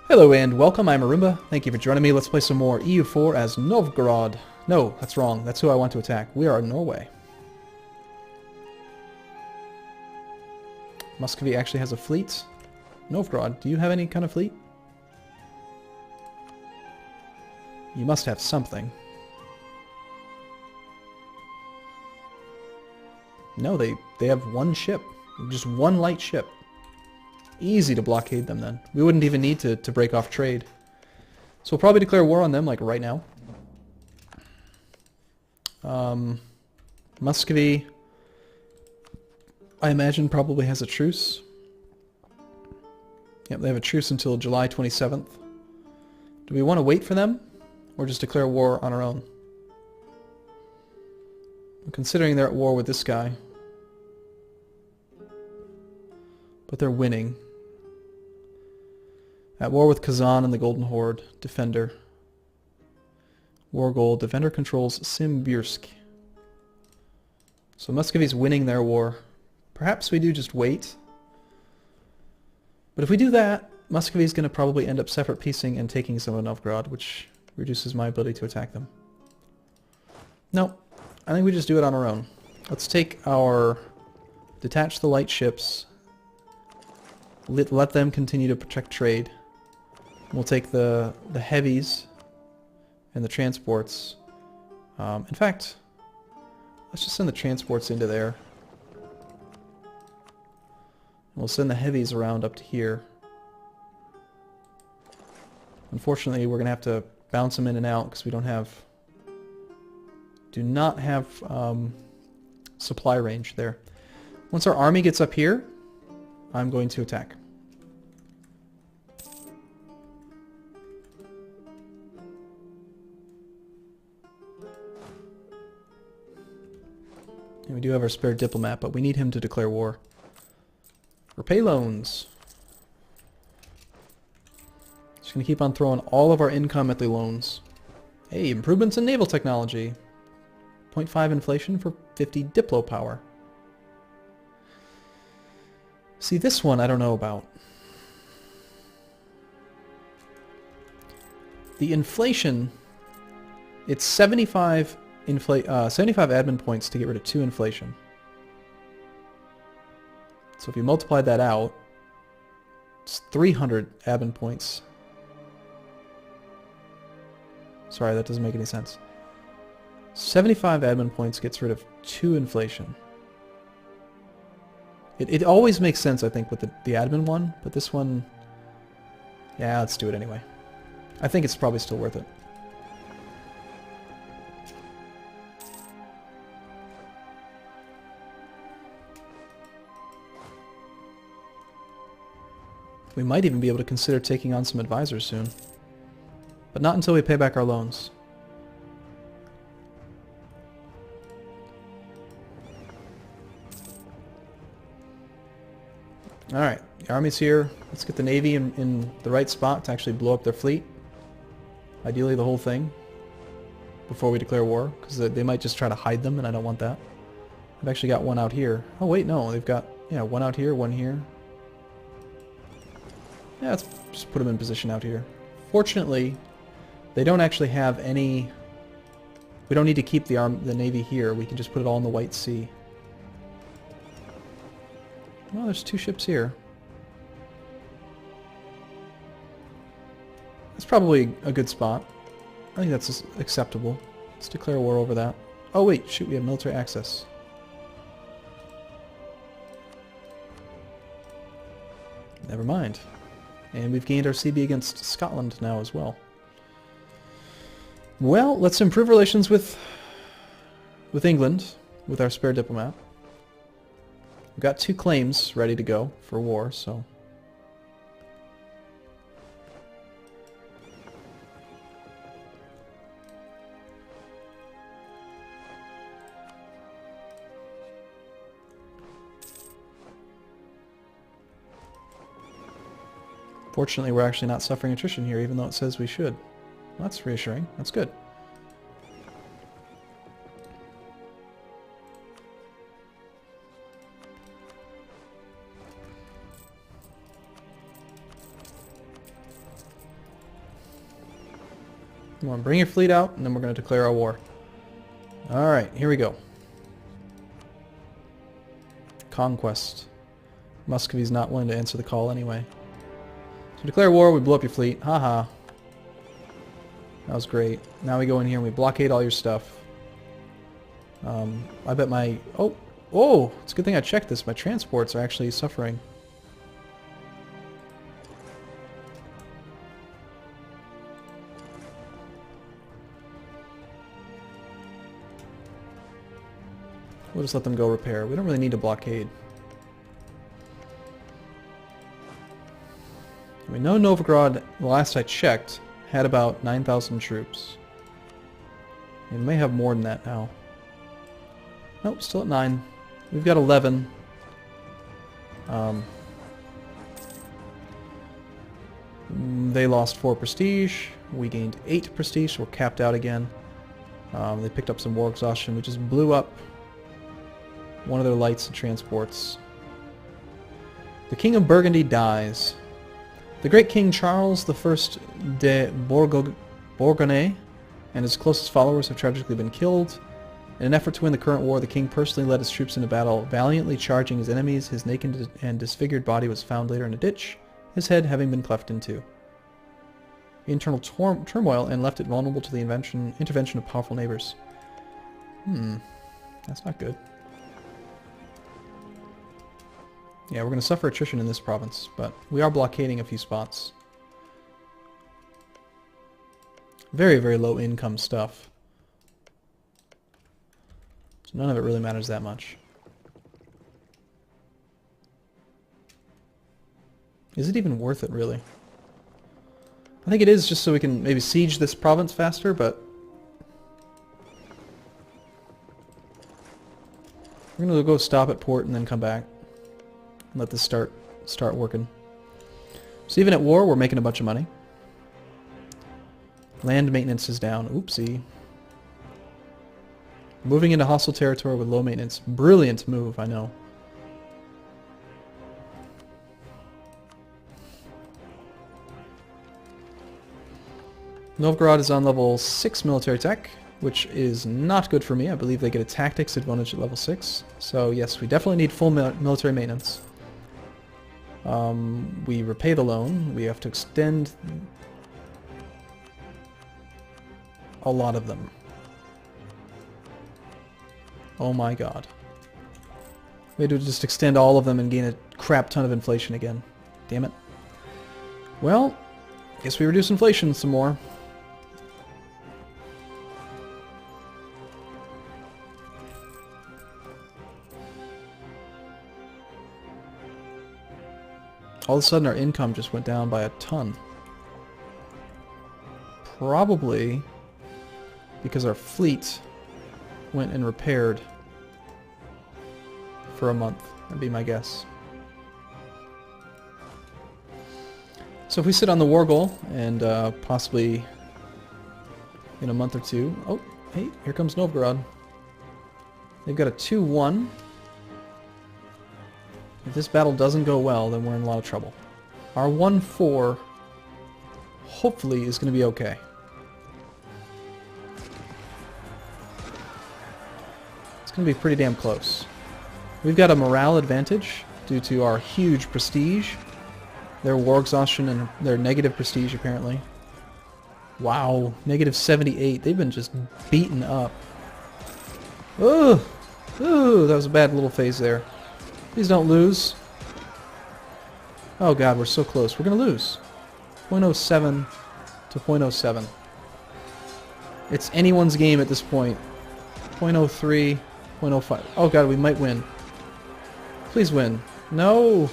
Hello and welcome, I'm Arumba. Thank you for joining me. Let's play some more EU4 as Novgorod. No, that's wrong. That's who I want to attack. We are in Norway. Muscovy actually has a fleet. Novgorod, do you have any kind of fleet? You must have something. No, they have one ship. Just one light ship. Easy to blockade them then. We wouldn't even need to break off trade. So we'll probably declare war on them like right now. Muscovy, I imagine, probably has a truce. Yep, they have a truce until July 27th. Do we want to wait for them? Or just declare war on our own? Considering they're at war with this guy. But they're winning. At war with Kazan and the Golden Horde. Defender. War goal. Defender controls Simbirsk. So Muscovy's winning their war. Perhaps we do just wait. But if we do that, Muscovy's going to probably end up separate piecing and taking some of Novgorod, which reduces my ability to attack them. No, I think we just do it on our own. Let's take our... detach the light ships. Let them continue to protect trade. We'll take the heavies and the transports. In fact, let's just send the transports into there. And we'll send the heavies around up to here. Unfortunately, we're going to have to bounce them in and out because we don't have... do not have supply range there. Once our army gets up here, I'm going to attack. And we do have our spare diplomat, but we need him to declare war. Repay loans. Just going to keep on throwing all of our income at the loans. Hey, improvements in naval technology. 0.5 inflation for 50 Diplo power. See, this one I don't know about. The inflation, it's 75 admin points to get rid of 2 inflation. So if you multiply that out, it's 300 admin points. Sorry, that doesn't make any sense. 75 admin points gets rid of 2 inflation. It always makes sense, I think, with the admin one, but this one... yeah, let's do it anyway. I think it's probably still worth it. We might even be able to consider taking on some advisors soon. But not until we pay back our loans. Alright, the army's here. Let's get the navy in the right spot to actually blow up their fleet. Ideally the whole thing. Before we declare war, because they might just try to hide them and I don't want that. I've actually got one out here. Oh wait, no, they've got, yeah, one out here, one here. Yeah, let's just put them in position out here. Fortunately, they don't actually have any... we don't need to keep the navy here. We can just put it all in the White Sea. Well, there's 2 ships here. That's probably a good spot. I think that's acceptable. Let's declare war over that. Oh wait, shoot, we have military access. Never mind. And we've gained our CB against Scotland now as well. Well, let's improve relations with England, with our spare diplomat. We've got 2 claims ready to go for war, so... fortunately, we're actually not suffering attrition here, even though it says we should. Well, that's reassuring. That's good. Come on, bring your fleet out, and then we're going to declare our war. Alright, here we go. Conquest. Muscovy's not willing to answer the call anyway. So declare war, we blow up your fleet. Haha. That was great. Now we go in here and we blockade all your stuff. I bet my... Oh! It's a good thing I checked this. My transports are actually suffering. We'll just let them go repair. We don't really need a blockade. We know Novgorod, the last I checked, had about 9,000 troops. It may have more than that now. Nope, still at 9. We've got 11. They lost 4 prestige. We gained 8 prestige, so we're capped out again. They picked up some war exhaustion. We just blew up one of their lights and transports. The King of Burgundy dies. The great King Charles I de Bourgogne and his closest followers have tragically been killed. In an effort to win the current war, the king personally led his troops into battle, valiantly charging his enemies. His naked and disfigured body was found later in a ditch, his head having been cleft in two. Internal turmoil and left it vulnerable to the intervention of powerful neighbors. That's not good. Yeah, we're going to suffer attrition in this province, but we are blockading a few spots. Very, very low income stuff. So none of it really matters that much. Is it even worth it, really? I think it is, just so we can maybe siege this province faster, but... we're going to go stop at port and then come back. Let this start working. So even at war, we're making a bunch of money. Land maintenance is down. Oopsie. Moving into hostile territory with low maintenance. Brilliant move, I know. Novgorod is on level 6 military tech, which is not good for me. I believe they get a tactics advantage at level 6. So yes, we definitely need full military maintenance. We repay the loan. We have to extend a lot of them. Oh my god. We had to just extend all of them and gain a crap ton of inflation again. Damn it. Well, guess we reduce inflation some more. All of a sudden our income just went down by a ton. Probably because our fleet went and repaired for a month. That'd be my guess. So if we sit on the war goal and possibly in a month or two... Oh, hey, here comes Novgorod. They've got a 2-1. If this battle doesn't go well, then we're in a lot of trouble. Our 1-4 hopefully is going to be okay. It's going to be pretty damn close. We've got a morale advantage due to our huge prestige. Their war exhaustion and their negative prestige, apparently. Wow, negative 78. They've been just beaten up. Ugh! Ooh, that was a bad little phase there. Please don't lose. Oh god, we're so close. We're going to lose. 0.07 to 0.07. It's anyone's game at this point. 0.03, 0.05. Oh god, we might win. Please win. No!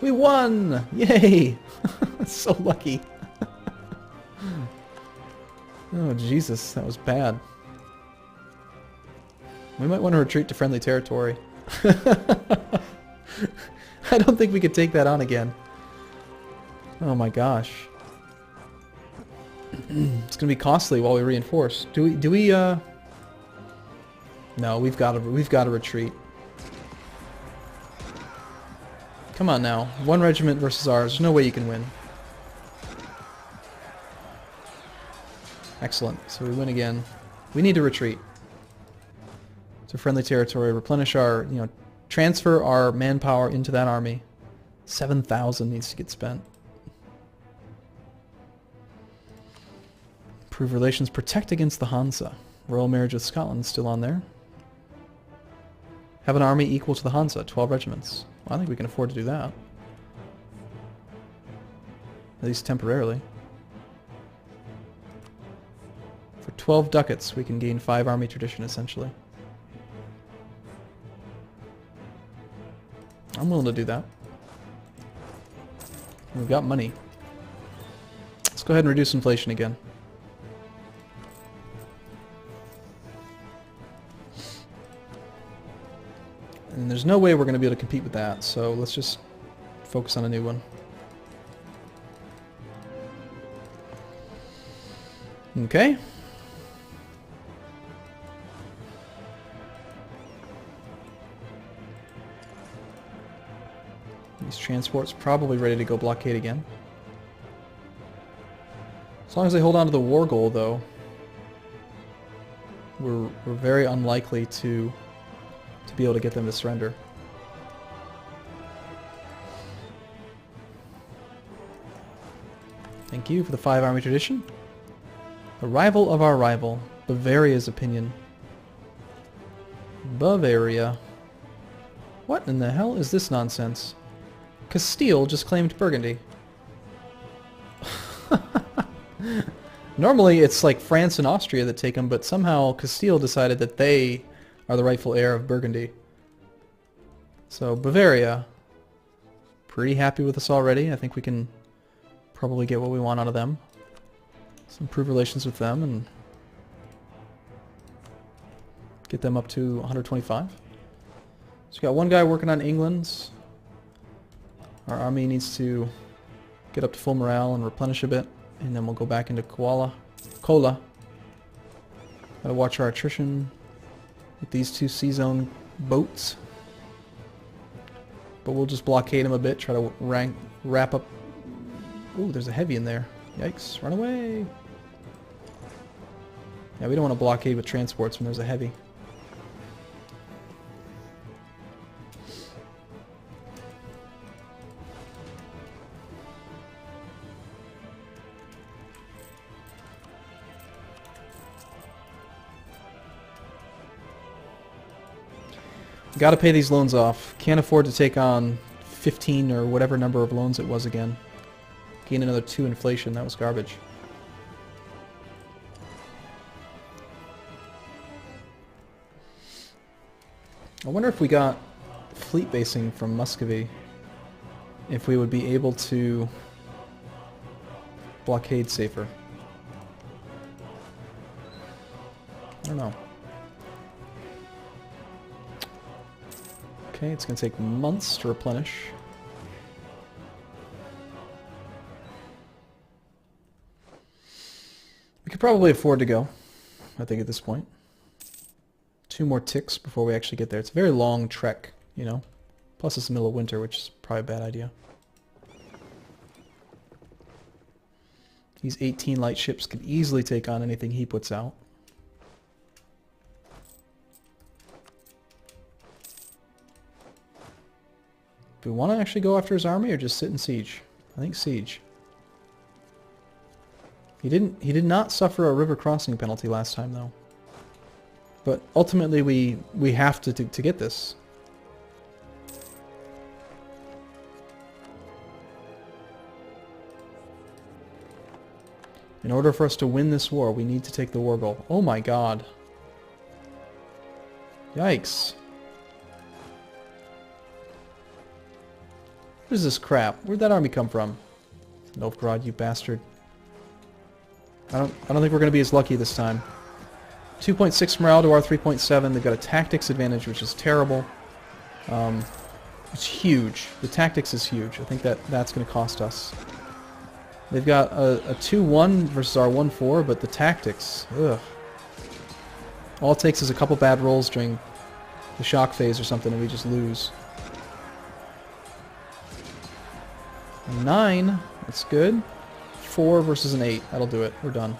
We won! Yay! That's so lucky. Oh Jesus, that was bad. We might want to retreat to friendly territory. I don't think we could take that on again. Oh my gosh. It's gonna be costly while we reinforce. Do we No, we've got to retreat. Come on now. One regiment versus ours. There's no way you can win. Excellent. So we win again. We need to retreat to friendly territory, replenish our, transfer our manpower into that army. 7,000 needs to get spent. Improve relations, protect against the Hansa. Royal marriage with Scotland still on there. Have an army equal to the Hansa, 12 regiments. Well, I think we can afford to do that. At least temporarily. For 12 ducats, we can gain 5 army tradition, essentially. I'm willing to do that. We've got money. Let's go ahead and reduce inflation again. And there's no way we're going to be able to compete with that, so let's just focus on a new one. Okay. These transports probably ready to go blockade again. As long as they hold on to the war goal, though, we're very unlikely to be able to get them to surrender. Thank you for the 5 army tradition. The rival of our rival, Bavaria's opinion. Bavaria. What in the hell is this nonsense? Castile just claimed Burgundy. Normally it's like France and Austria that take them, but somehow Castile decided that they are the rightful heir of Burgundy. So Bavaria, pretty happy with us already. I think we can probably get what we want out of them. Let's improve relations with them and get them up to 125. So we got one guy working on England's. Our army needs to get up to full morale and replenish a bit, and then we'll go back into Kola. Gotta watch our attrition with these 2 sea zone boats. But we'll just blockade them a bit, try to wrap up. Ooh, there's a heavy in there. Yikes, run away. Yeah, we don't want to blockade with transports when there's a heavy. Gotta pay these loans off. Can't afford to take on 15 or whatever number of loans it was again. Gain another 2 inflation. That was garbage. I wonder if we got fleet basing from Muscovy, if we would be able to blockade safer. I don't know. Okay, it's going to take months to replenish. We could probably afford to go, I think, at this point. 2 more ticks before we actually get there. It's a very long trek, you know. Plus it's the middle of winter, which is probably a bad idea. These 18 light ships could easily take on anything he puts out. Do we want to actually go after his army or just sit in siege? I think siege. He did not suffer a river crossing penalty last time though. But ultimately we have to get this. In order for us to win this war, we need to take the war goal. Oh my god. Yikes. What is this crap? Where'd that army come from? Novgorod, you bastard. I don't think we're going to be as lucky this time. 2.6 morale to our 3.7. They've got a tactics advantage, which is terrible. It's huge. The tactics is huge. I think that's going to cost us. They've got a 2-1 versus our 1-4, but the tactics, ugh. All it takes is a couple bad rolls during the shock phase or something, and we just lose. 9, that's good. 4 versus an 8, that'll do it. We're done.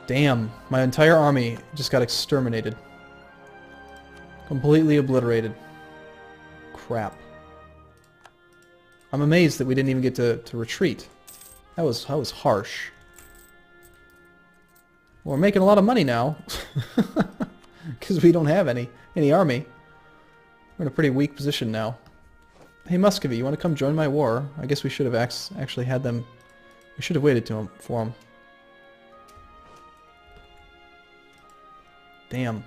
Damn, my entire army just got exterminated. Completely obliterated. Crap. I'm amazed that we didn't even get to retreat. That was harsh. Well, we're making a lot of money now. Because we don't have any army. We're in a pretty weak position now. Hey Muscovy, you want to come join my war? I guess we should have actually had them... We should have waited for them. Damn.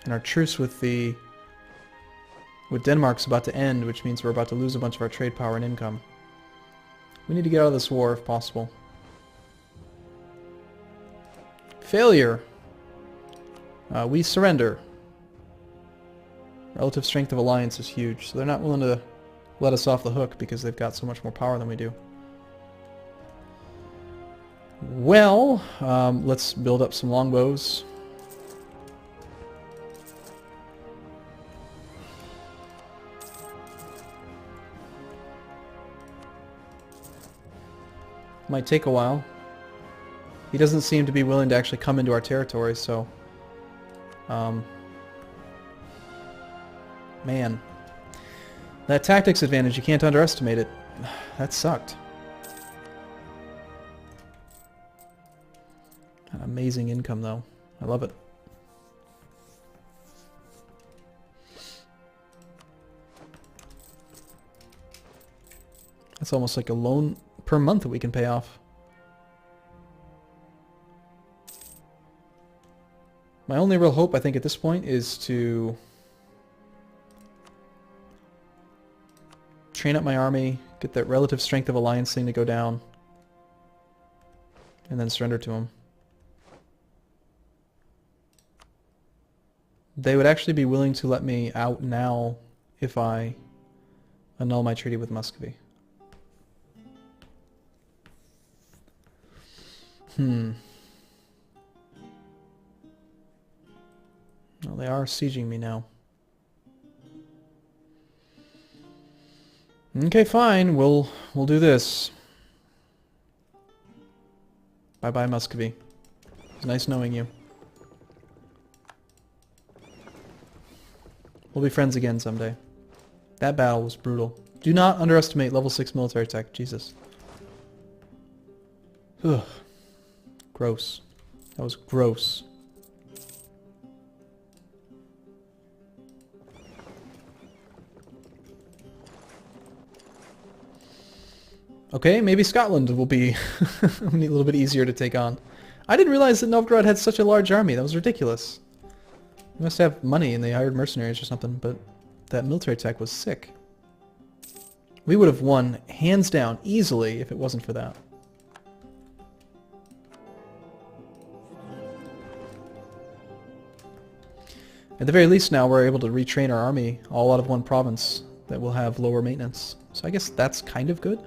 And our truce with Denmark's about to end, which means we're about to lose a bunch of our trade power and income. We need to get out of this war if possible. Failure. We surrender. Relative strength of alliance is huge, so they're not willing to let us off the hook because they've got so much more power than we do. Well, let's build up some longbows. Might take a while. He doesn't seem to be willing to actually come into our territory, so... man. That tactics advantage, you can't underestimate it. That sucked. An amazing income, though. I love it. That's almost like a loan per month that we can pay off. My only real hope, I think, at this point is to train up my army, get that relative strength of alliance thing to go down, and then surrender to them. They would actually be willing to let me out now if I annul my treaty with Muscovy. Well, they are sieging me now. Okay, fine. We'll do this. Bye-bye, Muscovy. It's nice knowing you. We'll be friends again someday. That battle was brutal. Do not underestimate level 6 military tech. Jesus. Ugh. Gross. That was gross. Okay, maybe Scotland will be a little bit easier to take on. I didn't realize that Novgorod had such a large army. That was ridiculous. They must have money and they hired mercenaries or something, but that military tech was sick. We would have won, hands down, easily if it wasn't for that. At the very least now we're able to retrain our army all out of one province that will have lower maintenance. So I guess that's kind of good.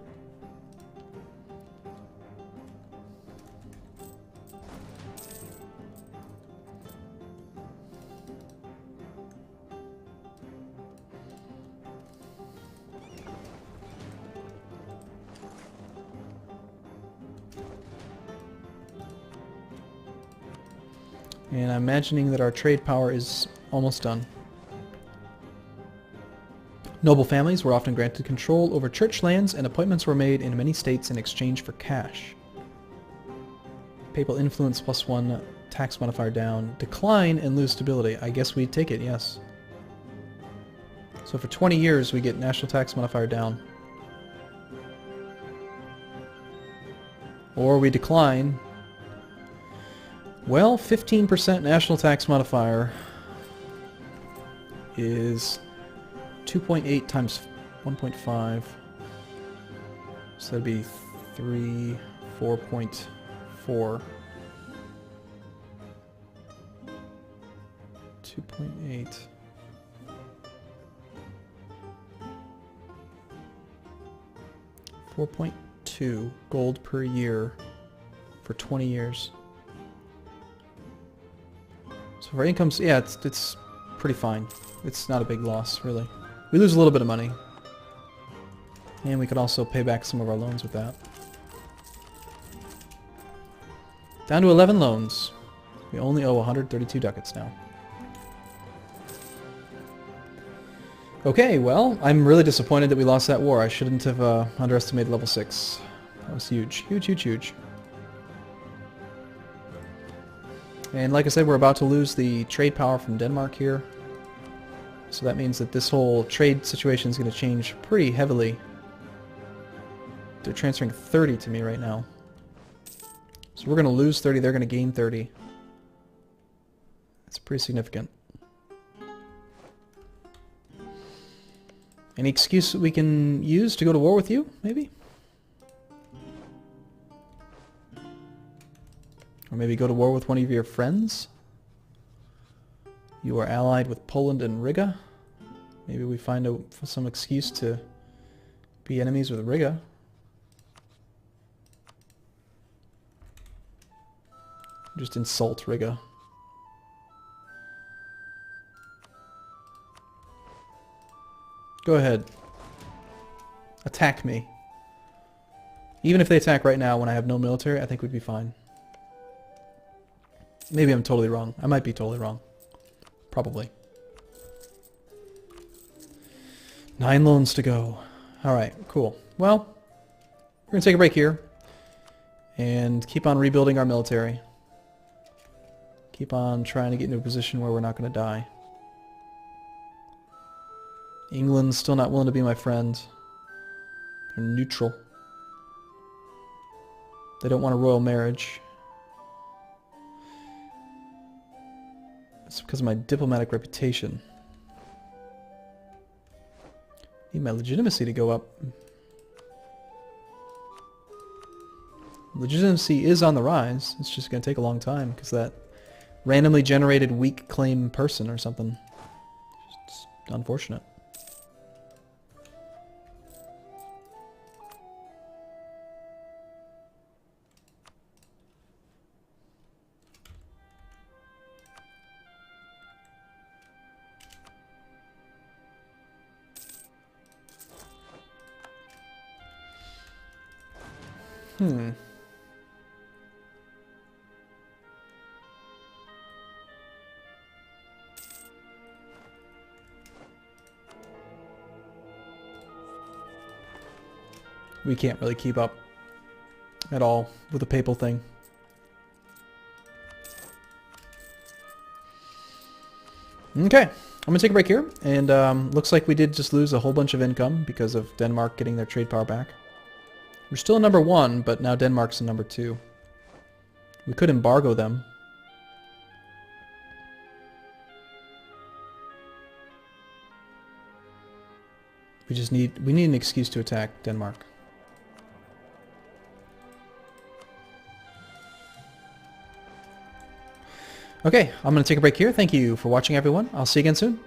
And I'm imagining that our trade power is almost done. Noble families were often granted control over church lands, and appointments were made in many states in exchange for cash. Papal influence +1, tax modifier down, decline and lose stability. I guess we'd take it, yes. So for 20 years we get national tax modifier down. Or we decline. Well, 15% national tax modifier is 2.8 times 1.5. So that'd be 4.4. 2.8. $4.2 gold per year for 20 years. So for incomes, yeah, it's pretty fine. It's not a big loss, really. We lose a little bit of money. And we could also pay back some of our loans with that. Down to 11 loans. We only owe 132 ducats now. Okay, well, I'm really disappointed that we lost that war. I shouldn't have underestimated level 6. That was huge. Huge, huge, huge. And like I said, we're about to lose the trade power from Denmark here. So that means that this whole trade situation is going to change pretty heavily. They're transferring 30 to me right now. So we're going to lose 30, they're going to gain 30. That's pretty significant. Any excuse that we can use to go to war with you, maybe? Or maybe go to war with one of your friends? You are allied with Poland and Riga. Maybe we find some excuse to be enemies with Riga. Just insult Riga. Go ahead. Attack me. Even if they attack right now when I have no military, I think we'd be fine. Maybe I'm totally wrong. I might be totally wrong. Probably. 9 loans to go. Alright, cool. Well, we're going to take a break here. And keep on rebuilding our military. Keep on trying to get into a position where we're not going to die. England's still not willing to be my friend. They're neutral. They don't want a royal marriage. It's because of my diplomatic reputation. Need my legitimacy to go up. Legitimacy is on the rise. It's just going to take a long time because that randomly generated weak claim person or something. It's unfortunate. We can't really keep up at all with the papal thing. Okay, I'm going to take a break here, and looks like we did just lose a whole bunch of income because of Denmark getting their trade power back. We're still number 1, but now Denmark's in number 2. We could embargo them. We need an excuse to attack Denmark. Okay, I'm going to take a break here. Thank you for watching, everyone. I'll see you again soon.